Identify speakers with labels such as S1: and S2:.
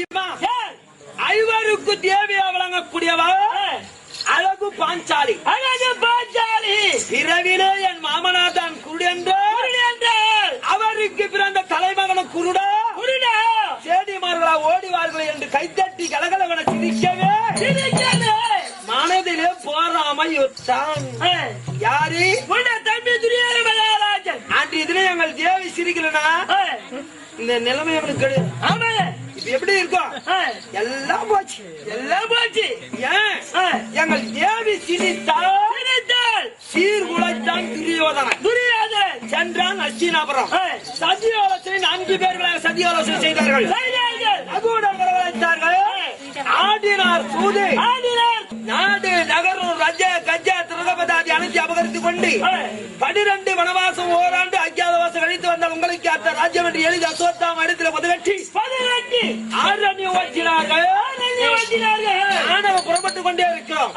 S1: தெரியுமா? ஐவருக்கு தேவியா வழங்கக்கூடியவா அழகு பாஞ்சாலி.
S2: அழகு பாஞ்சாலி
S1: இரவிலே என் மாமனாதான் குருடென்றால் அவருக்கு பிறந்த தலைமகனும் குருடா சேடிமார்களா ஓடிவார்கள் என்று கைத்தட்டி கலகலவன சிரிக்கவே மனதிலே போராமை யுத்தான். யாரு?
S2: தம்பி துரியோதனன்.
S1: அன்று இதுல எங்கள் தேவி சிரிக்கலனா இந்த நிலைமை எங்களுக்கு கிடையாது. இப்ப எப்படி இருக்கும்? எல்லாம் போச்சு,
S2: எல்லாம் போச்சு.
S1: ஏன் எங்கள் தேவி சிரித்தால் சீர்குலைத்தான் துரியோதனன் சென்றான் அஸ்தினாபுரம். சதி ஆலோசனை 4 பேர்களாக சதி ஆலோசனை செய்தார்கள். அகூடம் வரவழைத்தார்கள். ஆடினார் சூது. நாடு நகரம் ரஜ கஜ திருகபதாதி அனைத்து அபகரித்துக் கொண்டு 12 வனவாசம் ஓராண்டு அஜ்ஞாதவாசம் கழித்து வந்தால் உங்களுக்கு அந்த ராஜ்யம் என்று எழுதி அசோத்தாம் இடத்துல முதலெட்டி ஆரணி ஓட்டினார்கள். புறப்பட்டுக் கொண்டே இருக்கிறோம்.